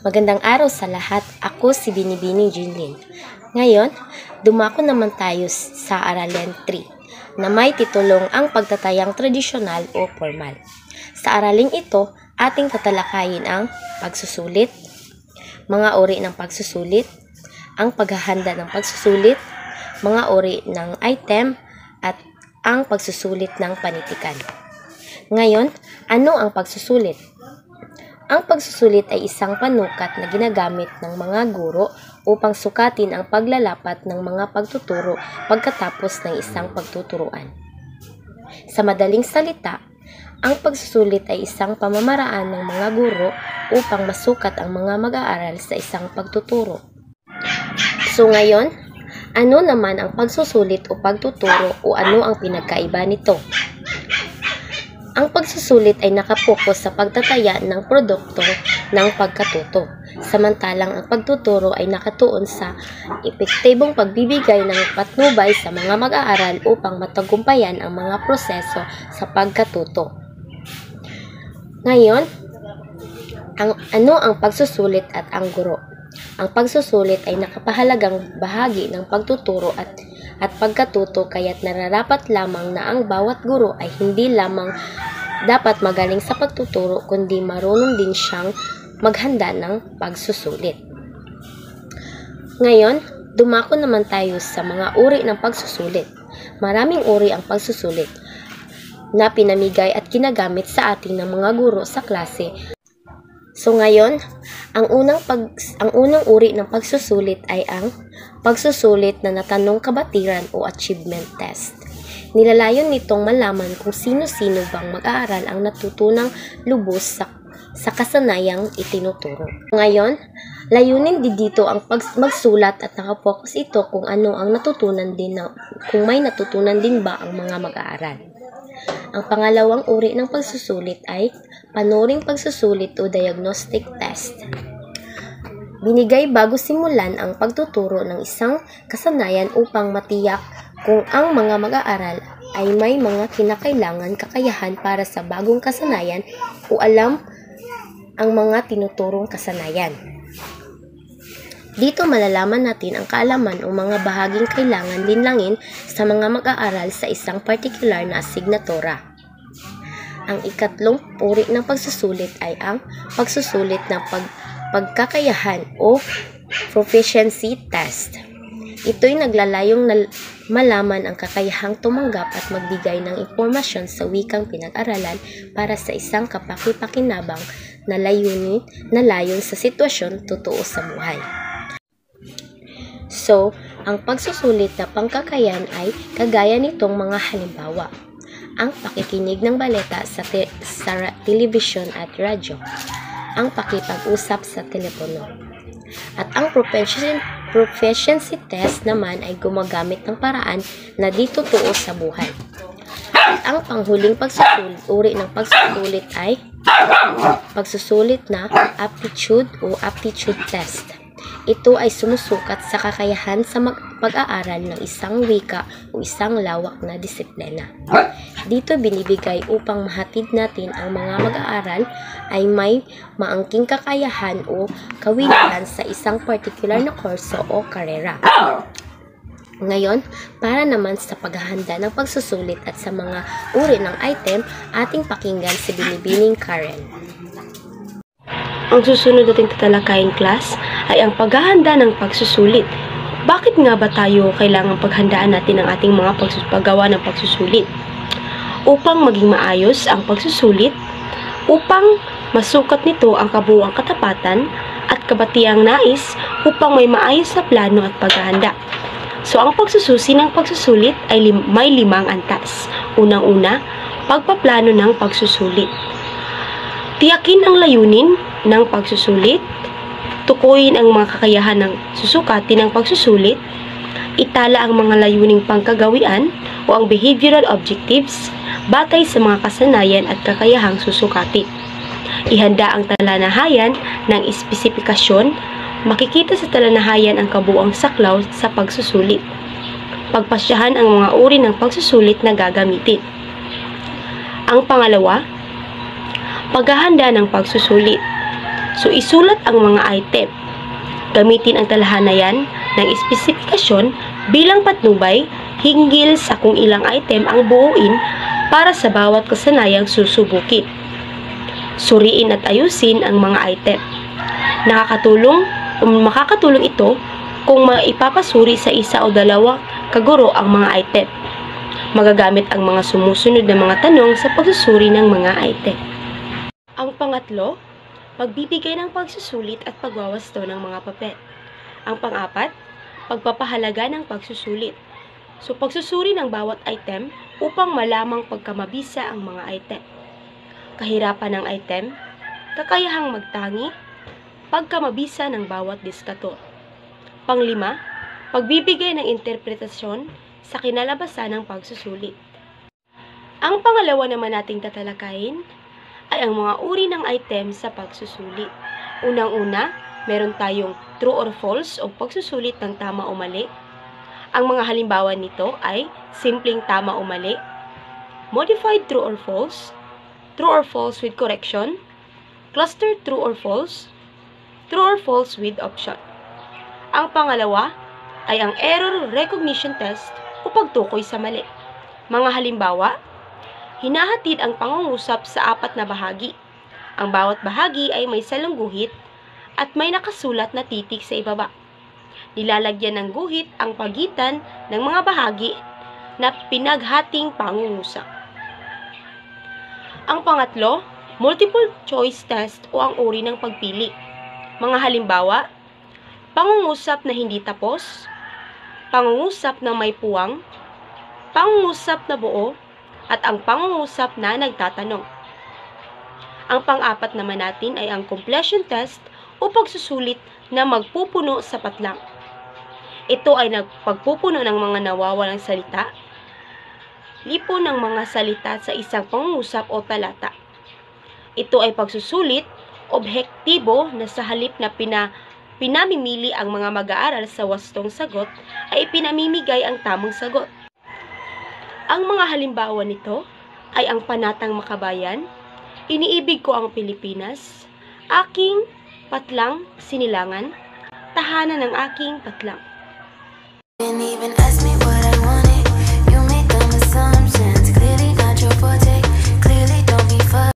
Magandang araw sa lahat. Ako si Binibining Jinlin. Ngayon, dumako naman tayo sa Aralin 3 na may titulong ang pagtatayang tradisyonal o formal. Sa araling ito, ating tatalakayin ang pagsusulit, mga uri ng pagsusulit, ang paghahanda ng pagsusulit, mga uri ng item, at ang pagsusulit ng panitikan. Ngayon, ano ang pagsusulit? Ang pagsusulit ay isang panukat na ginagamit ng mga guro upang sukatin ang paglalapat ng mga pagtuturo pagkatapos ng isang pagtuturuan. Sa madaling salita, ang pagsusulit ay isang pamamaraan ng mga guro upang masukat ang mga mag-aaral sa isang pagtuturo. So ngayon, ano naman ang pagsusulit o pagtuturo o ano ang pinagkaiba nito? Ang pagsusulit ay nakapokus sa pagtataya ng produkto ng pagkatuto, samantalang ang pagtuturo ay nakatuon sa epektibong pagbibigay ng patnubay sa mga mag-aaral upang matagumpayan ang mga proseso sa pagkatuto. Ngayon, ano ang pagsusulit at ang guro? Ang pagsusulit ay nakapahalagang bahagi ng pagtuturo at pagkatuto, kaya't nararapat lamang na ang bawat guro ay hindi lamang dapat magaling sa pagtuturo kundi marunong din siyang maghanda ng pagsusulit. Ngayon, dumako naman tayo sa mga uri ng pagsusulit. Maraming uri ang pagsusulit na pinamigay at ginagamit sa ating ng mga guro sa klase. So ngayon, ang unang uri ng pagsusulit ay ang pagsusulit na natanong kabatiran o achievement test. Nilalayon nitong malaman kung sino-sino bang mag-aaral ang natutunang lubos sa kasanayang itinuturo. Ngayon, layunin din dito ang magsulat at nakapokus ito kung ano ang natutunan din kung may natutunan din ba ang mga mag-aaral. Ang pangalawang uri ng pagsusulit ay panuring pagsusulit o diagnostic test. Binigay bago simulan ang pagtuturo ng isang kasanayan upang matiyak kung ang mga mag-aaral ay may mga kinakailangan kakayahan para sa bagong kasanayan o alam ang mga tinuturong kasanayan. Dito malalaman natin ang kaalaman o mga bahaging kailangan linlangin sa mga mag-aaral sa isang partikular na asignatura. Ang ikatlong uri ng pagsusulit ay ang pagsusulit ng pagkakayahan o proficiency test. Ito'y naglalayong malaman ang kakayahang tumanggap at magbigay ng impormasyon sa wikang pinag-aralan para sa isang kapaki-pakinabang na layon sa sitwasyon totoo sa buhay. So, ang pagsusulit na pangkakayahan ay kagaya nitong mga halimbawa: ang pakikinig ng baleta sa telebisyon at radyo, ang pakipag-usap sa telepono. At ang proficiency test naman ay gumagamit ng paraan na di totoo sa buhay. At ang panghuling uri ng pagsusulit ay pagsusulit na aptitude o aptitude test. Ito ay sumusukat sa kakayahan sa pag-aaral ng isang wika o isang lawak na disiplina. Dito binibigay upang mahatid natin ang mga mag-aaral ay may maangking kakayahan o kawilaan sa isang partikular na kurso o karera. Ngayon, para naman sa paghahanda ng pagsusulit at sa mga uri ng item, ating pakinggan si Binibining Karen. Ang susunod nating tatalakayin, class, ay ang paghahanda ng pagsusulit. Bakit nga ba tayo kailangang paghandaan natin ang ating mga paggawa ng pagsusulit? Upang maging maayos ang pagsusulit, upang masukat nito ang kabuuang katapatan at kabatiang nais upang may maayos na plano at paghahanda. So, ang pagsususi ng pagsusulit ay may 5 antas. Unang-una, pagpaplano ng pagsusulit. Tiyakin ang layunin ng pagsusulit, tukuyin ang mga kakayahan ng susukatin ng pagsusulit, itala ang mga layuning pangkagawian o ang behavioral objectives batay sa mga kasanayan at kakayahang susukati. Ihanda ang talanahayan ng espesipikasyon, makikita sa talanahayan ang kabuuang saklaw sa pagsusulit. Pagpasyahan ang mga uri ng pagsusulit na gagamitin. Ang pangalawa, paghahanda ng pagsusulit. So, isulat ang mga item. Gamitin ang talahanayan ng espesifikasyon bilang patnubay hinggil sa kung ilang item ang buuin para sa bawat kasanayang susubukin. Suriin at ayusin ang mga item. Makakatulong ito kung maipapasuri sa isa o dalawa kaguro ang mga item. Magagamit ang mga sumusunod na mga tanong sa pagsusuri ng mga item. Ang pangatlo, pagbibigay ng pagsusulit at pagwawasto ng mga papel. Ang pang-apat, pagpapahalaga ng pagsusulit. So, pagsusuri ng bawat item upang malamang pagkamabisa ang mga item. Kahirapan ng item, kakayahang magtangi, pagkamabisa ng bawat diskator. Panglima, pagbibigay ng interpretasyon sa kinalabasan ng pagsusulit. Ang pangalawa naman nating tatalakayin ay ang mga uri ng item sa pagsusulit. Unang-una, meron tayong true or false o pagsusulit ng tama o mali. Ang mga halimbawa nito ay simpleng tama o mali, modified true or false with correction, cluster true or false with option. Ang pangalawa ay ang error recognition test o pagtukoy sa mali. Mga halimbawa, hinahatid ang pangungusap sa 4 na bahagi. Ang bawat bahagi ay may salong guhit at may nakasulat na titik sa ibaba. Nilalagyan ng guhit ang pagitan ng mga bahagi na pinaghating pangungusap. Ang pangatlo, multiple choice test o ang uri ng pagpili. Mga halimbawa, pangungusap na hindi tapos, pangungusap na may puwang, pangungusap na buo, at ang pangungusap na nagtatanong. Ang pang-apat naman natin ay ang completion test o pagsusulit na magpupuno sa patlang. Ito ay pagpupuno ng mga nawawalang salita, lipo ng mga salita sa isang pangungusap o talata. Ito ay pagsusulit, objektibo na sa halip na pinamimili ang mga mag-aaral sa wastong sagot ay pinamimigay ang tamang sagot. Ang mga halimbawa nito ay ang Panatang Makabayan, Iniibig ko ang Pilipinas, Aking Patlang Sinilangan, Tahanan ng Aking Patlang. Didn't even ask me what